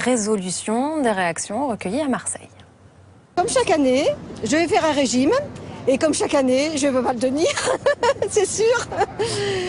résolutions, des réactions recueillies à Marseille. Comme chaque année, je vais faire un régime. Et comme chaque année, je ne peux pas le tenir, c'est sûr.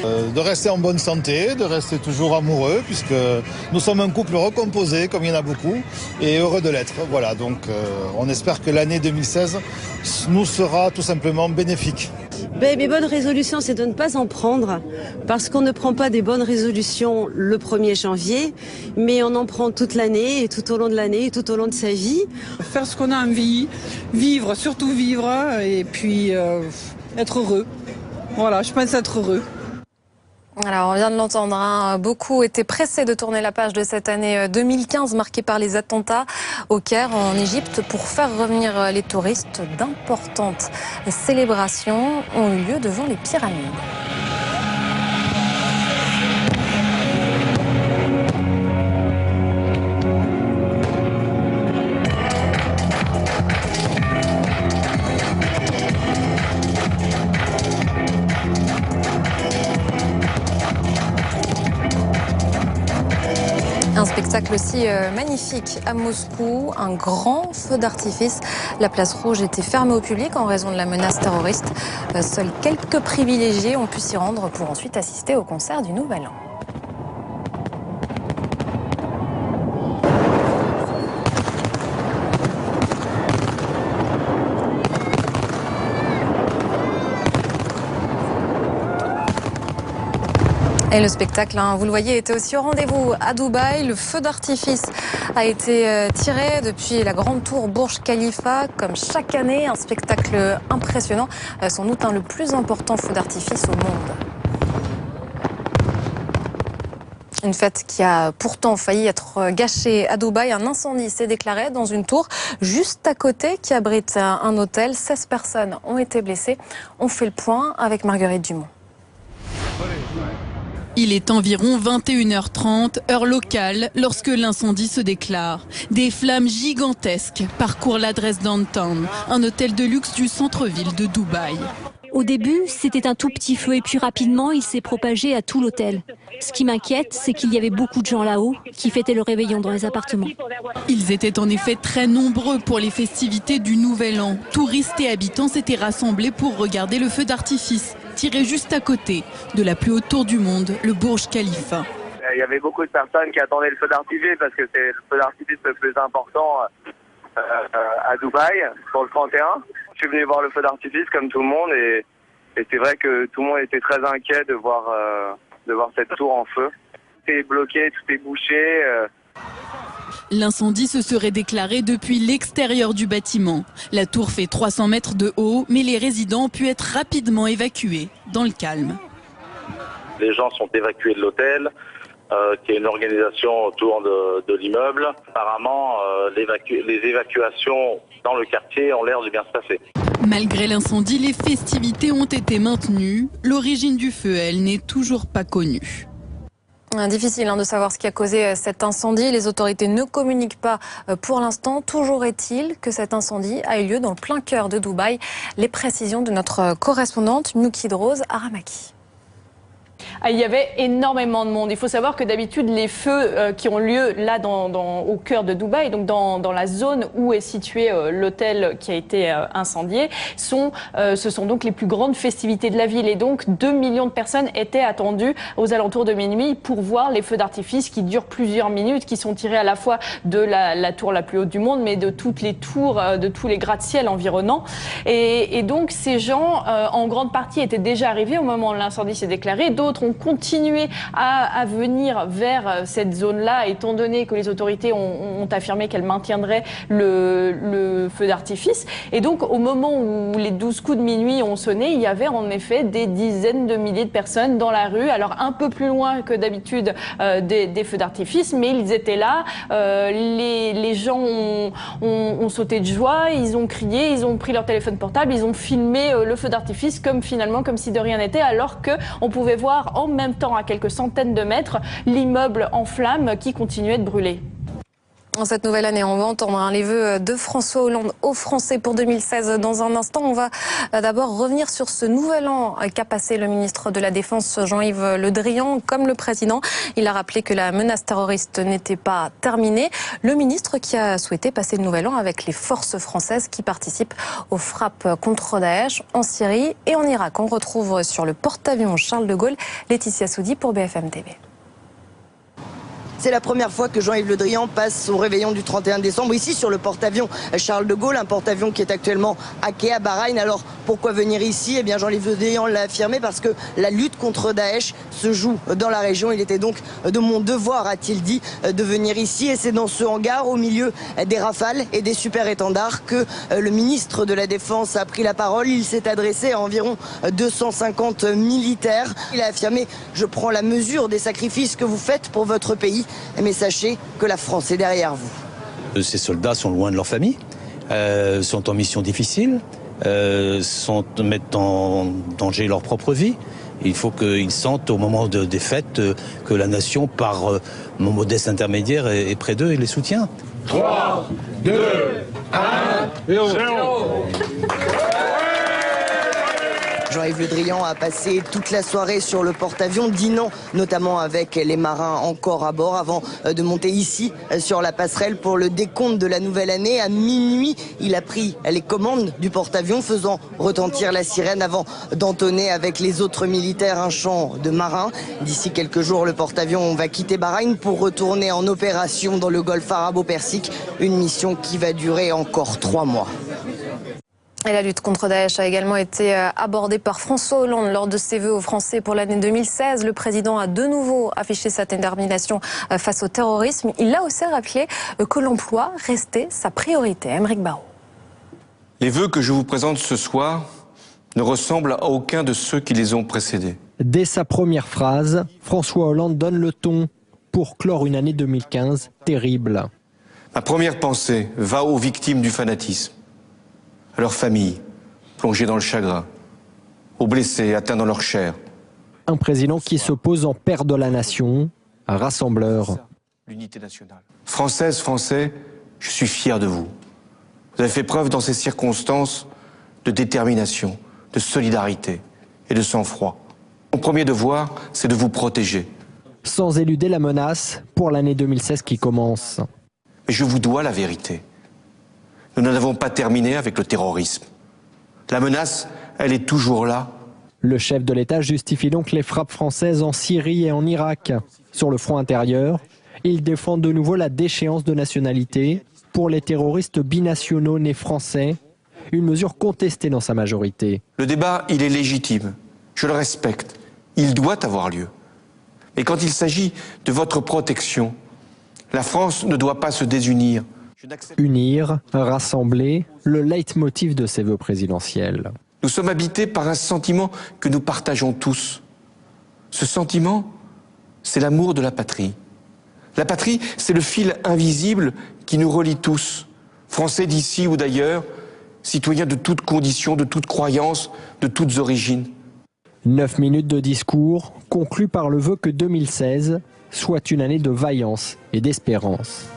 De rester en bonne santé, de rester toujours amoureux, puisque nous sommes un couple recomposé, comme il y en a beaucoup, et heureux de l'être. Voilà, donc on espère que l'année 2016 nous sera tout simplement bénéfique. Mes bonnes résolutions, c'est de ne pas en prendre, parce qu'on ne prend pas des bonnes résolutions le 1er janvier, mais on en prend toute l'année, et tout au long de l'année, et tout au long de sa vie. Faire ce qu'on a envie, vivre, surtout vivre, et puis être heureux. Voilà, je pense être heureux. Alors, on vient de l'entendre, hein, beaucoup étaient pressés de tourner la page de cette année 2015 marquée par les attentats au Caire en Égypte pour faire revenir les touristes. D'importantes célébrations ont eu lieu devant les pyramides. Un spectacle aussi magnifique à Moscou, un grand feu d'artifice. La place rouge était fermée au public en raison de la menace terroriste. Seuls quelques privilégiés ont pu s'y rendre pour ensuite assister au concert du Nouvel An. Et le spectacle, hein, vous le voyez, était aussi au rendez-vous à Dubaï. Le feu d'artifice a été tiré depuis la grande tour Burj Khalifa. Comme chaque année, un spectacle impressionnant, sans doute le plus important feu d'artifice au monde. Une fête qui a pourtant failli être gâchée à Dubaï. Un incendie s'est déclaré dans une tour juste à côté qui abrite un hôtel. 16 personnes ont été blessées. On fait le point avec Marguerite Dumont. Il est environ 21h30, heure locale, lorsque l'incendie se déclare. Des flammes gigantesques parcourent l'adresse Downtown, un hôtel de luxe du centre-ville de Dubaï. Au début, c'était un tout petit feu et puis rapidement, il s'est propagé à tout l'hôtel. Ce qui m'inquiète, c'est qu'il y avait beaucoup de gens là-haut qui fêtaient le réveillon dans les appartements. Ils étaient en effet très nombreux pour les festivités du Nouvel An. Touristes et habitants s'étaient rassemblés pour regarder le feu d'artifice, tiré juste à côté de la plus haute tour du monde, le Burj Khalifa. Il y avait beaucoup de personnes qui attendaient le feu d'artifice parce que c'est le feu d'artifice le plus important à Dubaï pour le 31. Je suis venu voir le feu d'artifice comme tout le monde et c'est vrai que tout le monde était très inquiet de voir cette tour en feu. Tout est bloqué, tout est bouché. L'incendie se serait déclaré depuis l'extérieur du bâtiment. La tour fait 300 mètres de haut, mais les résidents ont pu être rapidement évacués dans le calme. Les gens sont évacués de l'hôtel, qui est une organisation autour de l'immeuble. Apparemment, les évacuations dans le quartier ont l'air de bien se passer. Malgré l'incendie, les festivités ont été maintenues. L'origine du feu, elle, n'est toujours pas connue. Difficile de savoir ce qui a causé cet incendie. Les autorités ne communiquent pas pour l'instant. Toujours est-il que cet incendie a eu lieu dans le plein cœur de Dubaï. Les précisions de notre correspondante Mukid Rose Aramaki. Il y avait énormément de monde. Il faut savoir que d'habitude, les feux qui ont lieu là au cœur de Dubaï, donc dans la zone où est situé l'hôtel qui a été incendié, ce sont donc les plus grandes festivités de la ville. Et donc 2 millions de personnes étaient attendues aux alentours de minuit pour voir les feux d'artifice qui durent plusieurs minutes, qui sont tirés à la fois de la tour la plus haute du monde, mais de toutes les tours, de tous les gratte-ciel environnants. Et donc ces gens, en grande partie, étaient déjà arrivés au moment où l'incendie s'est déclaré. D'autres ont continué à venir vers cette zone-là, étant donné que les autorités ont affirmé qu'elles maintiendraient le feu d'artifice. Et donc, au moment où les 12 coups de minuit ont sonné, il y avait en effet des dizaines de milliers de personnes dans la rue, alors un peu plus loin que d'habitude des feux d'artifice, mais ils étaient là. Les gens ont sauté de joie, ils ont crié, ils ont pris leur téléphone portable, ils ont filmé le feu d'artifice comme si de rien n'était, alors qu'on pouvait voir en même temps, à quelques centaines de mètres, l'immeuble en flammes qui continuait de brûler. En cette nouvelle année, on va entendre les vœux de François Hollande aux Français pour 2016. Dans un instant, on va d'abord revenir sur ce nouvel an qu'a passé le ministre de la Défense, Jean-Yves Le Drian. Comme le président, il a rappelé que la menace terroriste n'était pas terminée. Le ministre qui a souhaité passer le nouvel an avec les forces françaises qui participent aux frappes contre Daesh en Syrie et en Irak. On retrouve sur le porte-avions Charles de Gaulle Laetitia Soudi pour BFM TV. C'est la première fois que Jean-Yves Le Drian passe son réveillon du 31 décembre ici sur le porte-avions Charles de Gaulle, un porte-avions qui est actuellement à quai à Bahreïn. Alors pourquoi venir ici? Eh bien Jean-Yves Le Drian l'a affirmé parce que la lutte contre Daesh se joue dans la région. Il était donc de mon devoir, a-t-il dit, de venir ici. Et c'est dans ce hangar, au milieu des rafales et des super-étendards, que le ministre de la Défense a pris la parole. Il s'est adressé à environ 250 militaires. Il a affirmé: je prends la mesure des sacrifices que vous faites pour votre pays. Mais sachez que la France est derrière vous. Ces soldats sont loin de leur famille, sont en mission difficile, mettent en danger leur propre vie. Il faut qu'ils sentent au moment des fêtes que la nation, par mon modeste intermédiaire, est près d'eux et les soutient. 3, 2, 1, 0. Jean-Yves Le Drian a passé toute la soirée sur le porte-avions, dînant notamment avec les marins encore à bord, avant de monter ici sur la passerelle pour le décompte de la nouvelle année. À minuit, il a pris les commandes du porte-avions, faisant retentir la sirène avant d'entonner avec les autres militaires un chant de marins. D'ici quelques jours, le porte-avions va quitter Bahreïn pour retourner en opération dans le golfe arabo-persique, une mission qui va durer encore 3 mois. Et la lutte contre Daesh a également été abordée par François Hollande lors de ses vœux aux Français pour l'année 2016. Le président a de nouveau affiché sa détermination face au terrorisme. Il a aussi rappelé que l'emploi restait sa priorité. Aymeric Barraud. Les vœux que je vous présente ce soir ne ressemblent à aucun de ceux qui les ont précédés. Dès sa première phrase, François Hollande donne le ton pour clore une année 2015 terrible. Ma première pensée va aux victimes du fanatisme, à leurs familles, plongées dans le chagrin, aux blessés atteints dans leur chair. Un président qui se pose en père de la nation, un rassembleur. L'unité nationale. Françaises, Français, je suis fier de vous. Vous avez fait preuve dans ces circonstances de détermination, de solidarité et de sang-froid. Mon premier devoir, c'est de vous protéger. Sans éluder la menace pour l'année 2016 qui commence. Mais je vous dois la vérité. Nous n'en avons pas terminé avec le terrorisme. La menace, elle est toujours là. Le chef de l'État justifie donc les frappes françaises en Syrie et en Irak. Sur le front intérieur, il défend de nouveau la déchéance de nationalité pour les terroristes binationaux nés français, une mesure contestée dans sa majorité. Le débat, il est légitime. Je le respecte. Il doit avoir lieu. Mais quand il s'agit de votre protection, la France ne doit pas se désunir. Unir, rassembler, le leitmotiv de ses vœux présidentiels. Nous sommes habités par un sentiment que nous partageons tous. Ce sentiment, c'est l'amour de la patrie. La patrie, c'est le fil invisible qui nous relie tous, Français d'ici ou d'ailleurs, citoyens de toutes conditions, de toutes croyances, de toutes origines. 9 minutes de discours, conclus par le vœu que 2016 soit une année de vaillance et d'espérance.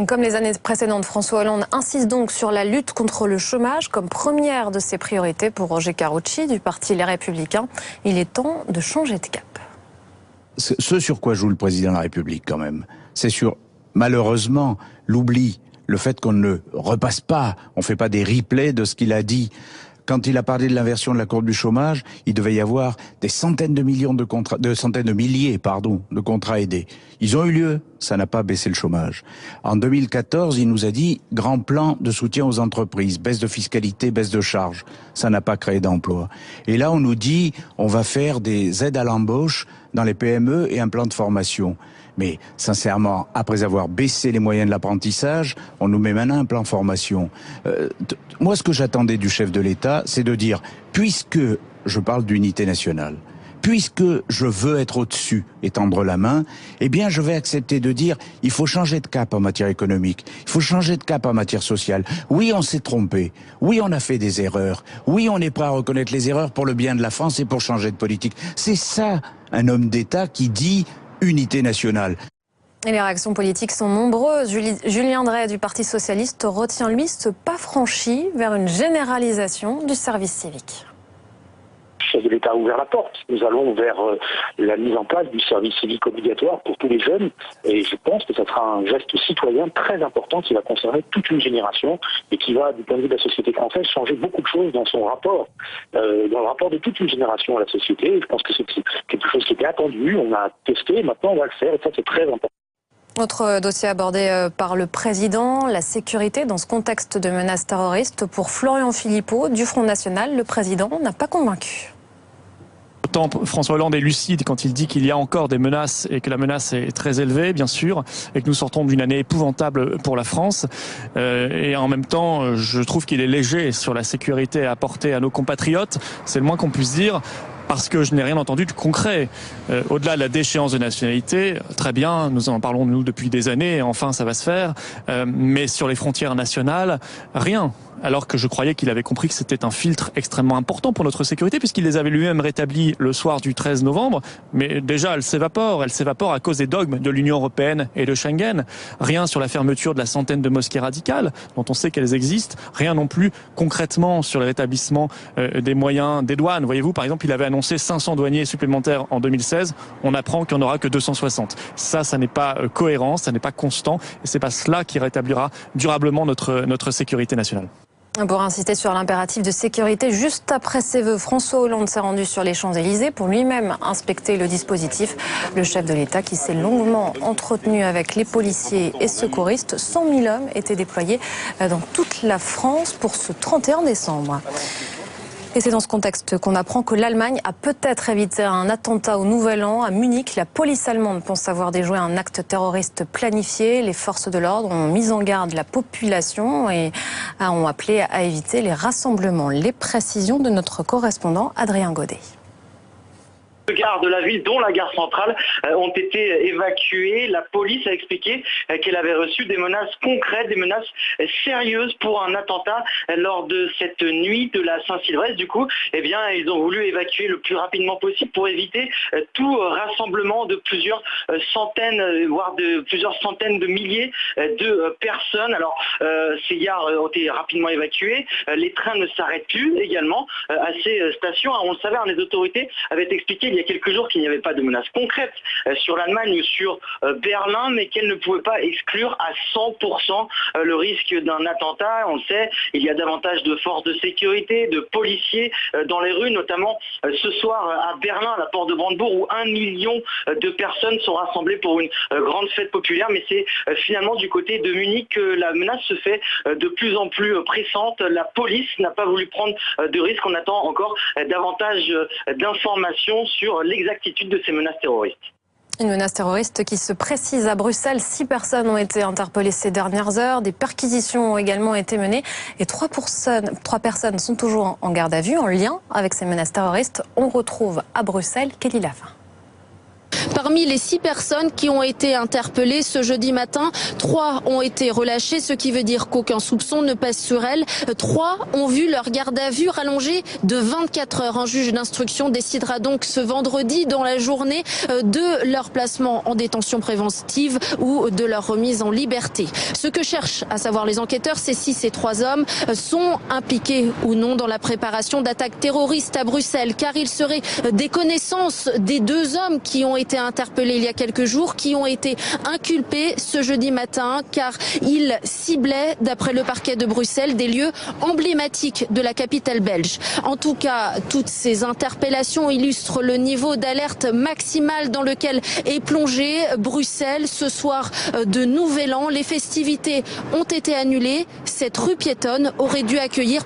Comme les années précédentes, François Hollande insiste donc sur la lutte contre le chômage comme première de ses priorités pour Roger Karoutchi du parti Les Républicains. Il est temps de changer de cap. Ce sur quoi joue le président de la République quand même, c'est sur, malheureusement, l'oubli, le fait qu'on ne repasse pas, on ne fait pas des replays de ce qu'il a dit. Quand il a parlé de l'inversion de la courbe du chômage, il devait y avoir des centaines de milliers de contrats aidés. Ils ont eu lieu, ça n'a pas baissé le chômage. En 2014, il nous a dit grand plan de soutien aux entreprises, baisse de fiscalité, baisse de charges. Ça n'a pas créé d'emploi. Et là, on nous dit on va faire des aides à l'embauche dans les PME et un plan de formation. Mais sincèrement, après avoir baissé les moyens de l'apprentissage, on nous met maintenant un plan de formation. Moi, ce que j'attendais du chef de l'État, c'est de dire, puisque je parle d'unité nationale, puisque je veux être au-dessus et tendre la main, eh bien, je vais accepter de dire, il faut changer de cap en matière économique, il faut changer de cap en matière sociale. Oui, on s'est trompé. Oui, on a fait des erreurs. Oui, on est prêt à reconnaître les erreurs pour le bien de la France et pour changer de politique. C'est ça, un homme d'État qui dit unité nationale. Et les réactions politiques sont nombreuses. Julien Drey du Parti Socialiste retient, lui, ce pas franchi vers une généralisation du service civique. Le chef de l'État a ouvert la porte. Nous allons vers la mise en place du service civique obligatoire pour tous les jeunes. Et je pense que ça sera un geste citoyen très important qui va concerner toute une génération et qui va, du point de vue de la société française, changer beaucoup de choses dans son rapport, dans le rapport de toute une génération à la société. Et je pense que c'est quelque chose qui était attendu, on a testé, maintenant on va le faire et ça c'est très important. Autre dossier abordé par le président, la sécurité dans ce contexte de menaces terroristes. Pour Florian Philippot du Front National, le président n'a pas convaincu. Autant François Hollande est lucide quand il dit qu'il y a encore des menaces et que la menace est très élevée, bien sûr, et que nous sortons d'une année épouvantable pour la France. Et en même temps, je trouve qu'il est léger sur la sécurité à apporter à nos compatriotes. C'est le moins qu'on puisse dire. Parce que je n'ai rien entendu de concret. Au-delà de la déchéance de nationalité, très bien, nous en parlons nous depuis des années, et enfin ça va se faire. Mais sur les frontières nationales, rien. Alors que je croyais qu'il avait compris que c'était un filtre extrêmement important pour notre sécurité, puisqu'il les avait lui-même rétablis le soir du 13 novembre. Mais déjà, elle s'évapore à cause des dogmes de l'Union européenne et de Schengen. Rien sur la fermeture de la centaine de mosquées radicales, dont on sait qu'elles existent. Rien non plus concrètement sur le rétablissement des moyens des douanes. Voyez-vous, par exemple, il avait annoncé 500 douaniers supplémentaires en 2016. On apprend qu'il n'y en aura que 260. Ça n'est pas cohérent, ça n'est pas constant. Et c'est pas cela qui rétablira durablement notre sécurité nationale. Pour insister sur l'impératif de sécurité, juste après ses vœux, François Hollande s'est rendu sur les Champs-Élysées pour lui-même inspecter le dispositif. Le chef de l'État qui s'est longuement entretenu avec les policiers et secouristes. 100 000 hommes étaient déployés dans toute la France pour ce 31 décembre. Et c'est dans ce contexte qu'on apprend que l'Allemagne a peut-être évité un attentat au Nouvel An. À Munich, la police allemande pense avoir déjoué un acte terroriste planifié. Les forces de l'ordre ont mis en garde la population et ont appelé à éviter les rassemblements. Les précisions de notre correspondant Adrien Godet. Gares de la ville, dont la gare centrale, ont été évacuées. La police a expliqué qu'elle avait reçu des menaces concrètes, des menaces sérieuses pour un attentat lors de cette nuit de la Saint-Sylvestre. Du coup, ils ont voulu évacuer le plus rapidement possible pour éviter tout rassemblement de plusieurs centaines, voire de plusieurs centaines de milliers de personnes. Alors, ces gares ont été rapidement évacuées. Les trains ne s'arrêtent plus également à ces stations. Alors, on le savait, les autorités avaient expliqué il y a quelques jours qu'il n'y avait pas de menace concrète sur l'Allemagne ou sur Berlin, mais qu'elle ne pouvait pas exclure à 100% le risque d'un attentat. On le sait, il y a davantage de forces de sécurité, de policiers dans les rues, notamment ce soir à Berlin, à la porte de Brandebourg, où 1 million de personnes sont rassemblées pour une grande fête populaire. Mais c'est finalement du côté de Munich que la menace se fait de plus en plus pressante. La police n'a pas voulu prendre de risques. On attend encore davantage d'informations sur l'exactitude de ces menaces terroristes. Une menace terroriste qui se précise à Bruxelles. 6 personnes ont été interpellées ces dernières heures. Des perquisitions ont également été menées. Et 3 personnes sont toujours en garde à vue en lien avec ces menaces terroristes. On retrouve à Bruxelles Kelly Lafin. Parmi les 6 personnes qui ont été interpellées ce jeudi matin, 3 ont été relâchées, ce qui veut dire qu'aucun soupçon ne pèse sur elles. 3 ont vu leur garde à vue rallongée de 24 heures. Un juge d'instruction décidera donc ce vendredi dans la journée de leur placement en détention préventive ou de leur remise en liberté. Ce que cherchent à savoir les enquêteurs, c'est si ces 3 hommes sont impliqués ou non dans la préparation d'attaques terroristes à Bruxelles, car il serait des connaissances des 2 hommes qui ont été interpellés il y a quelques jours, qui ont été inculpés ce jeudi matin, car ils ciblaient, d'après le parquet de Bruxelles, des lieux emblématiques de la capitale belge. En tout cas, toutes ces interpellations illustrent le niveau d'alerte maximal dans lequel est plongé Bruxelles. Ce soir de Nouvel An, les festivités ont été annulées. Cette rue piétonne aurait dû accueillir